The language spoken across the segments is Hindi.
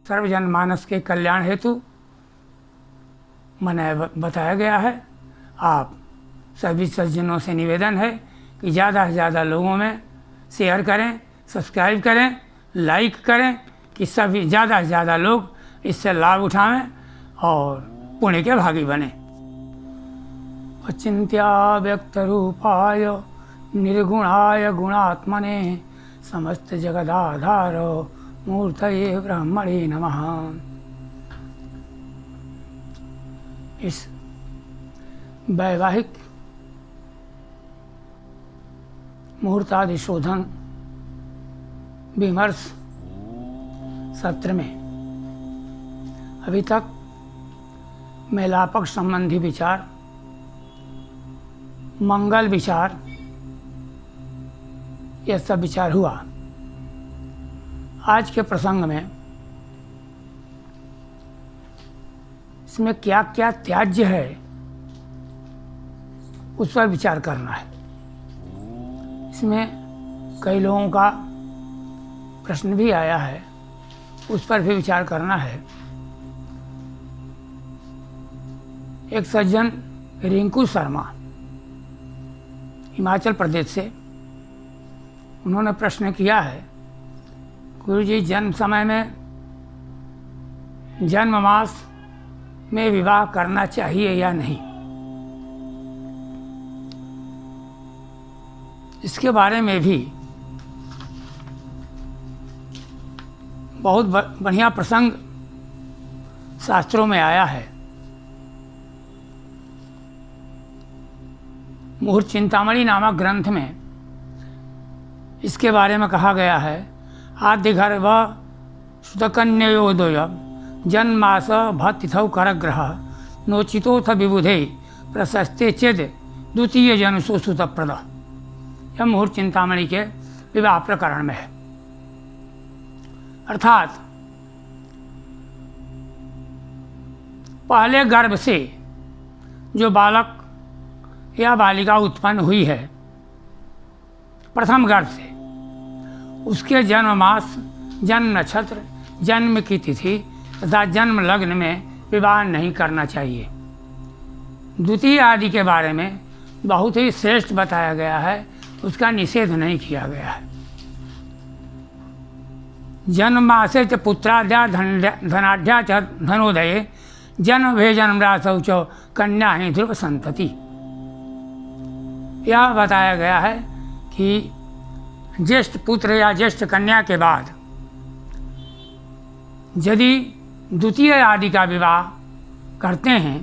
सर्वजन मानस के कल्याण हेतु बताया गया है। आप सभी सज्जनों से निवेदन है कि ज़्यादा से ज़्यादा लोगों में शेयर करें, सब्सक्राइब करें, लाइक करें कि सभी ज़्यादा से ज़्यादा लोग इससे लाभ उठाएं और पुण्य के भागी बने। अचिंत्या व्यक्त रूपाय निर्गुणाय गुणात्मने समस्त जगदाधार मूर्तये ब्रह्मणे नमः। इस वैवाहिक मुहूर्तादि शोधन विमर्श सत्र में अभी तक मेलापक संबंधी विचार, मंगल विचार, यह सब विचार हुआ। आज के प्रसंग में इसमें क्या क्या त्याज्य है उस पर विचार करना है। इसमें कई लोगों का प्रश्न भी आया है, उस पर भी विचार करना है। एक सज्जन रिंकू शर्मा हिमाचल प्रदेश से, उन्होंने प्रश्न किया है, गुरुजी जन्म समय में जन्म मास में विवाह करना चाहिए या नहीं। इसके बारे में भी बहुत बढ़िया प्रसंग शास्त्रों में आया है। मुहूर्त चिंतामणि नामक ग्रंथ में इसके बारे में कहा गया है। आद्य गर्भ सुतकन्योदय जन्मास भतिथौ करग्रह नोचितोथ विबुधे प्रशस्ते चेद द्वितीय जन्मसु सुतप्रद। यह मुहूर्त चिंतामणि के विवाह प्रकरण में है। अर्थात पहले गर्भ से जो बालक या बालिका उत्पन्न हुई है, प्रथम गर्भ से, उसके जन्म मास, जन्म नक्षत्र, जन्म की तिथि तथा जन्म लग्न में विवाह नहीं करना चाहिए। द्वितीय आदि के बारे में बहुत ही श्रेष्ठ बताया गया है, उसका निषेध नहीं किया गया है। जन्म मासे च पुत्राद्या धनाढ़ च धनोदये जन्म भे जन्म रासौ च कन्या ही ध्रुव संतति। यह बताया गया है कि ज्येष्ठ पुत्र या ज्येष्ठ कन्या के बाद यदि द्वितीय आदि का विवाह करते हैं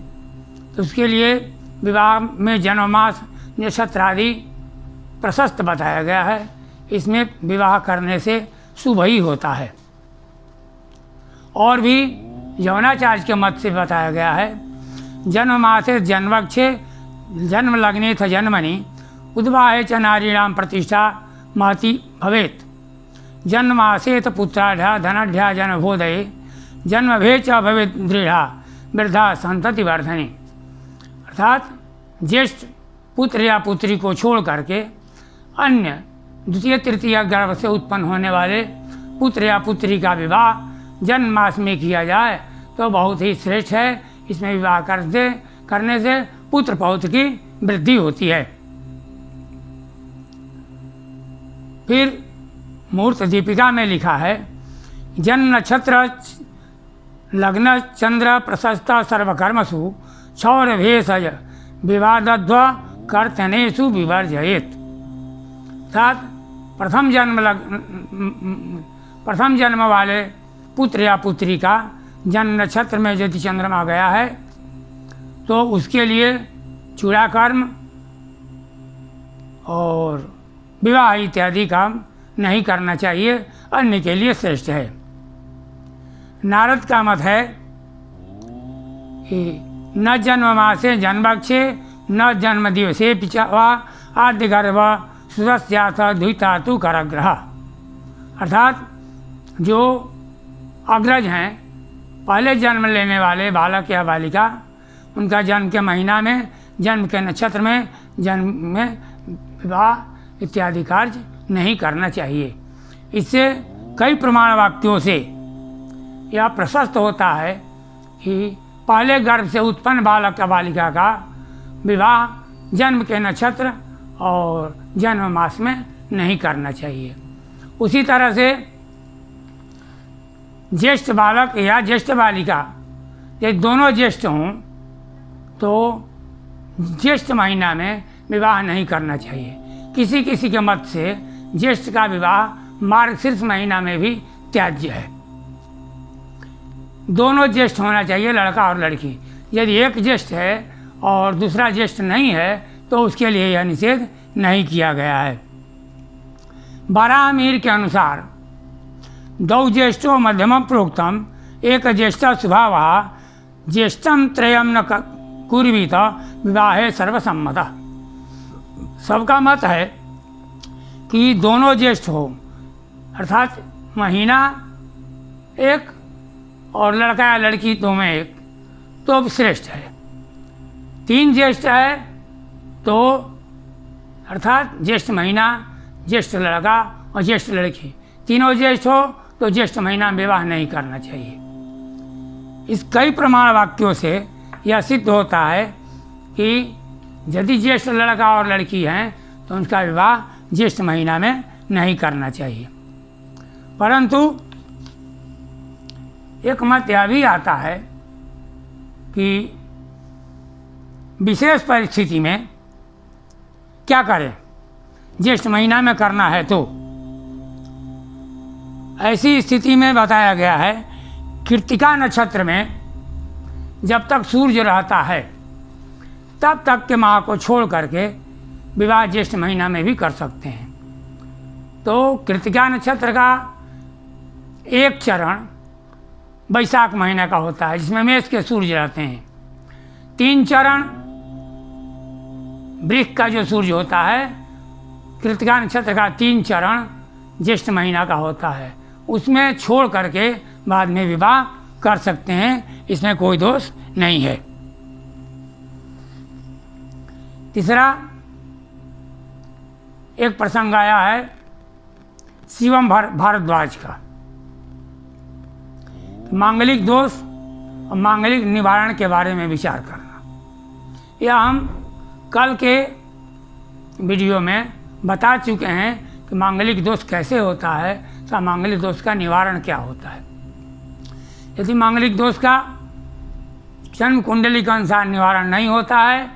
तो उसके लिए विवाह में जन्ममास नक्षत्र आदि प्रशस्त बताया गया है। इसमें विवाह करने से शुभ ही होता है। और भी यौनाचार्य के मत से बताया गया है, जन्ममासे जन्मक्षे जन्म लग्ने थ जन्मनि उद्वाहे च नारीणाम प्रतिष्ठा महति भवेत्। जन्मासे त पुत्राढ़ धनाढ़ जन्मभोदये जन्म भे च भवेत् दृढ़ा वृद्धा संतति वर्धने। अर्थात ज्येष्ठ पुत्र या पुत्री को छोड़ करके अन्य द्वितीय तृतीय गर्भ से उत्पन्न होने वाले पुत्र या पुत्री का विवाह जन्म मास में किया जाए तो बहुत ही श्रेष्ठ है। इसमें विवाह करने से पुत्र पौत्र की वृद्धि होती है। फिर मूर्त दीपिका में लिखा है, जन्म नक्षत्र लग्न चंद्र प्रशस्त सर्वकर्मसु क्षौर भेषज विवादध्व कर्तनेषु विवर्जयेत्। अर्थात प्रथम जन्म वाले पुत्र या पुत्री का जन्म नक्षत्र में यदि चंद्रमा गया है तो उसके लिए चूड़ा कर्म और विवाह इत्यादि काम नहीं करना चाहिए, अन्य के लिए श्रेष्ठ है। नारद का मत है कि न जन्म मासे जन्मक्षे न जन्म दिवसे पिछवा आद्य गर्भ सुदस्याथ द्वितातु करग्रह। अर्थात जो अग्रज हैं, पहले जन्म लेने वाले बालक या बालिका, उनका जन्म के महीना में, जन्म के नक्षत्र में, जन्म में विवाह इत्यादि कार्य नहीं करना चाहिए। इससे कई प्रमाण वाक्यों से यह प्रशस्त होता है कि पहले गर्भ से उत्पन्न बालक या बालिका का विवाह जन्म के नक्षत्र और जन्म मास में नहीं करना चाहिए। उसी तरह से ज्येष्ठ बालक या ज्येष्ठ बालिका ये दोनों ज्येष्ठ हों तो ज्येष्ठ महीना में विवाह नहीं करना चाहिए। किसी किसी के मत से ज्येष्ठ का विवाह मार्गशीर्ष महीना में भी त्याज्य है। दोनों ज्येष्ठ होना चाहिए, लड़का और लड़की। यदि एक ज्येष्ठ है और दूसरा ज्येष्ठ नहीं है तो उसके लिए यह निषेध नहीं किया गया है। बारहमीर के अनुसार दौ ज्येष्ठो मध्यम प्रोक्तम एक ज्येष्ठ स्वभाव ज्येष्ठम त्रयम न कुर्वीत विवाहे सर्वसम्मत। सबका मत है कि दोनों ज्येष्ठ हो, अर्थात महीना एक और लड़का या लड़की दो में एक, तो श्रेष्ठ है। तीन ज्येष्ठ है तो अर्थात ज्येष्ठ महीना, ज्येष्ठ लड़का और ज्येष्ठ लड़की तीनों ज्येष्ठ हो तो ज्येष्ठ महीना में विवाह नहीं करना चाहिए। इस कई प्रमाण वाक्यों से यह सिद्ध होता है कि यदि ज्येष्ठ लड़का और लड़की हैं तो उनका विवाह ज्येष्ठ महीना में नहीं करना चाहिए। परंतु एक मत यह भी आता है कि विशेष परिस्थिति में क्या करें, ज्येष्ठ महीना में करना है तो ऐसी स्थिति में बताया गया है कृत्तिका नक्षत्र में जब तक सूर्य रहता है तब तक के माह को छोड़ करके विवाह ज्येष्ठ महीना में भी कर सकते हैं। तो कृत्तिका नक्षत्र का एक चरण बैसाख महीने का होता है जिसमें मेष के सूर्य रहते हैं। तीन चरण वृश्चिक का जो सूर्य होता है, कृत्तिका नक्षत्र का तीन चरण ज्येष्ठ महीना का होता है, उसमें छोड़ करके बाद में विवाह कर सकते हैं, इसमें कोई दोष नहीं है। तीसरा एक प्रसंग आया है शिवम भारद्वाज का, मांगलिक दोष और मांगलिक निवारण के बारे में विचार करना। यह हम कल के वीडियो में बता चुके हैं कि मांगलिक दोष कैसे होता है, तो मांगलिक दोष का निवारण क्या होता है। यदि मांगलिक दोष का जन्म कुंडली के अनुसार निवारण नहीं होता है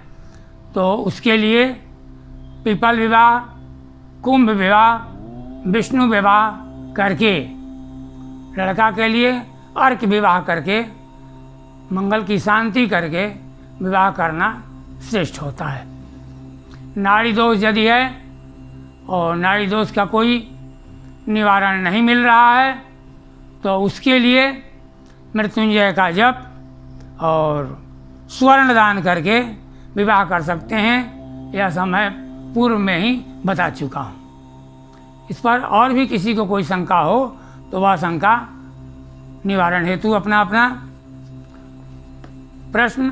तो उसके लिए पीपल विवाह, कुंभ विवाह, विष्णु विवाह करके, लड़का के लिए अर्क विवाह करके, मंगल की शांति करके विवाह करना श्रेष्ठ होता है। नाड़ी दोष यदि है और नाड़ी दोष का कोई निवारण नहीं मिल रहा है तो उसके लिए मृत्युंजय का जप और स्वर्ण दान करके विवाह कर सकते हैं। यह सब मैं पूर्व में ही बता चुका हूँ। इस पर और भी किसी को कोई शंका हो तो वह शंका निवारण हेतु अपना प्रश्न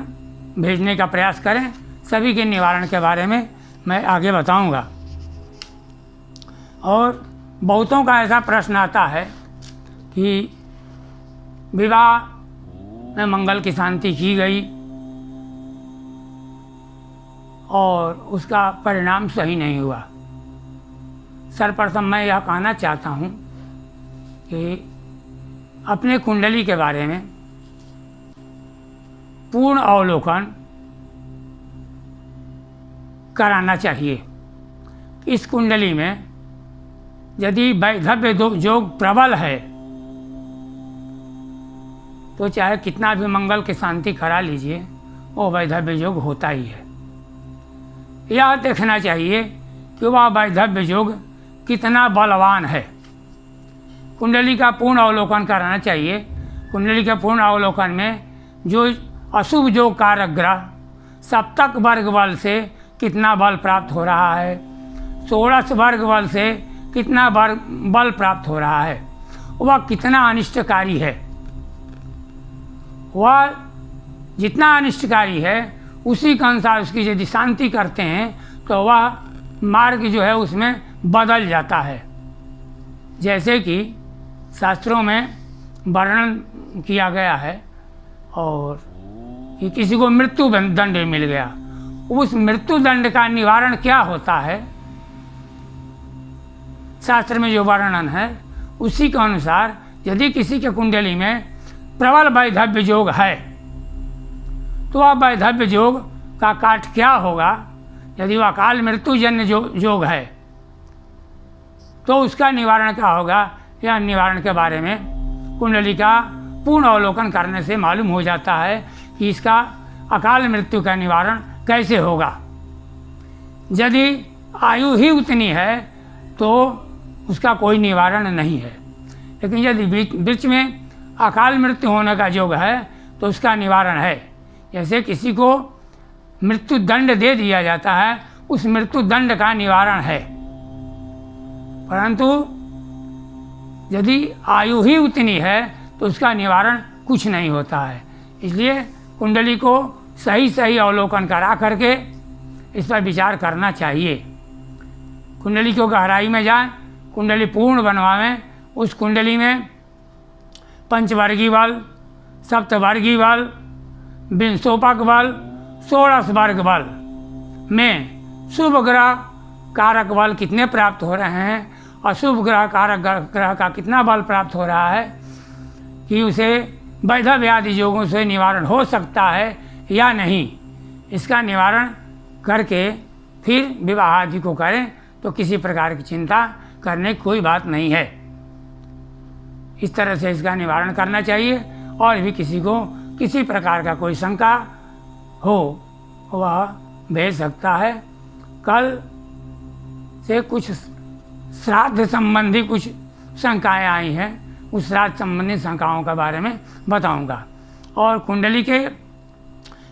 भेजने का प्रयास करें। सभी के निवारण के बारे में मैं आगे बताऊंगा। और बहुतों का ऐसा प्रश्न आता है कि विवाह में मंगल की शांति की गई और उसका परिणाम सही नहीं हुआ। सर्वप्रथम मैं यह कहना चाहता हूँ कि अपने कुंडली के बारे में पूर्ण अवलोकन कराना चाहिए। इस कुंडली में यदि वैधव्य योग प्रबल है तो चाहे कितना भी मंगल की शांति करा लीजिए, वो वैधव्य योग होता ही है। यह देखना चाहिए कि वह वैधव्य योग कितना बलवान है। कुंडली का पूर्ण अवलोकन कराना चाहिए। कुंडली के पूर्ण अवलोकन में जो अशुभ योग कारक ग्रह सप्तक वर्ग बल से कितना बल प्राप्त हो रहा है, षोड़श वर्ग बल से कितना बल प्राप्त हो रहा है, वह कितना अनिष्टकारी है। वह जितना अनिष्टकारी है उसी के अनुसार उसकी यदि शांति करते हैं तो वह मार्ग जो है उसमें बदल जाता है। जैसे कि शास्त्रों में वर्णन किया गया है और कि किसी को मृत्यु दंड मिल गया, उस मृत्यु दंड का निवारण क्या होता है, शास्त्र में जो वर्णन है उसी के अनुसार यदि किसी के कुंडली में प्रबल वैधव्य योग है तो वह वैधव्य योग का काट क्या होगा। यदि वह अकाल मृत्यु जन्य योग है तो उसका निवारण क्या होगा, यह निवारण के बारे में कुंडली का पूर्ण अवलोकन करने से मालूम हो जाता है कि इसका अकाल मृत्यु का निवारण कैसे होगा। यदि आयु ही उतनी है तो उसका कोई निवारण नहीं है, लेकिन यदि बीच में अकाल मृत्यु होने का योग है तो उसका निवारण है। जैसे किसी को मृत्यु दंड दे दिया जाता है, उस मृत्यु दंड का निवारण है, परंतु यदि आयु ही उतनी है तो उसका निवारण कुछ नहीं होता है। इसलिए कुंडली को सही सही अवलोकन करा करके इस पर विचार करना चाहिए। कुंडली को गहराई में जाएं, कुंडली पूर्ण बनवावें। उस कुंडली में पंचवर्गीय बल, सप्तवर्गीय बल, विंशोपक बल, षोडश वर्ग बल में शुभ ग्रह कारक बल कितने प्राप्त हो रहे हैं, अशुभ ग्रह कारक ग्रह का कितना बल प्राप्त हो रहा है, कि उसे वैधव्य आदि योगों से निवारण हो सकता है या नहीं। इसका निवारण करके फिर विवाह आदि को करें तो किसी प्रकार की चिंता करने की कोई बात नहीं है। इस तरह से इसका निवारण करना चाहिए। और भी किसी को किसी प्रकार का कोई शंका हो वह भेज सकता है। कल से कुछ श्राद्ध संबंधी कुछ शंकाएँ आई हैं, उस श्राद्ध संबंधी शंकाओं के बारे में बताऊंगा। और कुंडली के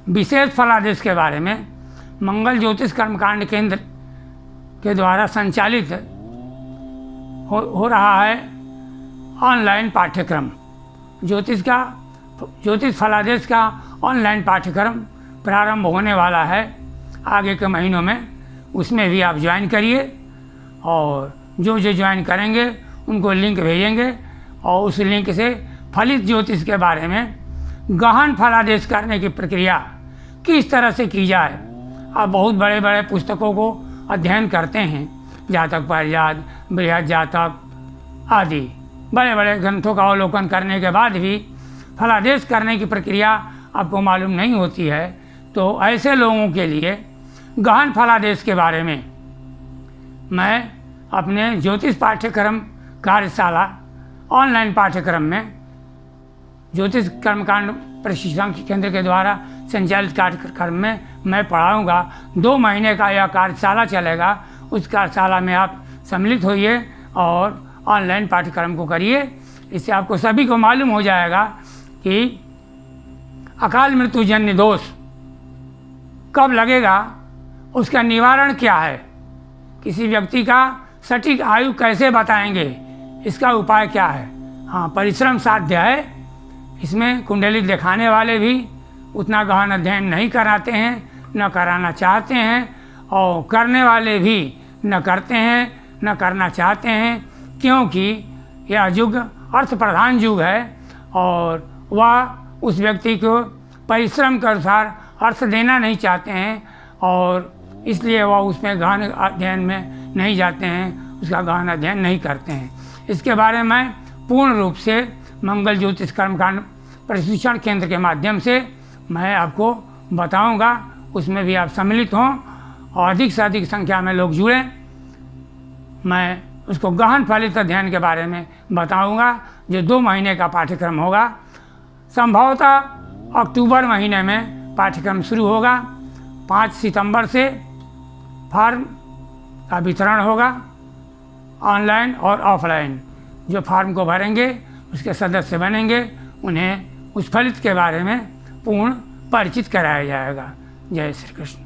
विशेष फलादेश के बारे में मंगल ज्योतिष कर्मकांड केंद्र के द्वारा संचालित हो रहा है ऑनलाइन पाठ्यक्रम। ज्योतिष फलादेश का ऑनलाइन पाठ्यक्रम प्रारंभ होने वाला है आगे के महीनों में। उसमें भी आप ज्वाइन करिए और जो ज्वाइन करेंगे उनको लिंक भेजेंगे और उस लिंक से फलित ज्योतिष के बारे में गहन फलादेश करने की प्रक्रिया किस तरह से की जाए। आप बहुत बड़े बड़े पुस्तकों को अध्ययन करते हैं, जातक पारिजात, बृहद जातक आदि बड़े बड़े ग्रंथों का अवलोकन करने के बाद भी फलादेश करने की प्रक्रिया आपको मालूम नहीं होती है, तो ऐसे लोगों के लिए गहन फलादेश के बारे में मैं अपने ज्योतिष पाठ्यक्रम कार्यशाला ऑनलाइन पाठ्यक्रम में ज्योतिष कर्मकांड प्रशिक्षण केंद्र के द्वारा संचालित कार्यक्रम में मैं पढ़ाऊँगा। 2 महीने का यह कार्यशाला चलेगा। उस कार्यशाला में आप सम्मिलित होइए और ऑनलाइन पाठ्यक्रम को करिए। इससे आपको सभी को मालूम हो जाएगा कि अकाल मृत्यु जन्य दोष कब लगेगा, उसका निवारण क्या है, किसी व्यक्ति का सटीक आयु कैसे बताएंगे, इसका उपाय क्या है। हाँ, परिश्रम साध्य है। इसमें कुंडली दिखाने वाले भी उतना गहन अध्ययन नहीं कराते हैं, न कराना चाहते हैं, और करने वाले भी न करते हैं न करना चाहते हैं, क्योंकि यह युग अर्थ प्रधान युग है और वह उस व्यक्ति को परिश्रम के अनुसार अर्थ देना नहीं चाहते हैं और इसलिए वह उसमें गहन अध्ययन में नहीं जाते हैं, उसका गहन अध्ययन नहीं करते हैं। इसके बारे में पूर्ण रूप से मंगल ज्योतिष कर्मकांड प्रशिक्षण केंद्र के माध्यम से मैं आपको बताऊंगा। उसमें भी आप सम्मिलित हों और अधिक से अधिक संख्या में लोग जुड़ें। मैं उसको गहन फलित अध्ययन के बारे में बताऊंगा, जो 2 महीने का पाठ्यक्रम होगा। संभवतः अक्टूबर महीने में पाठ्यक्रम शुरू होगा। 5 सितंबर से फॉर्म का वितरण होगा, ऑनलाइन और ऑफलाइन। जो फॉर्म को भरेंगे उसके सदस्य बनेंगे, उन्हें उस फलित के बारे में पूर्ण परिचित कराया जाएगा। जय श्री कृष्ण।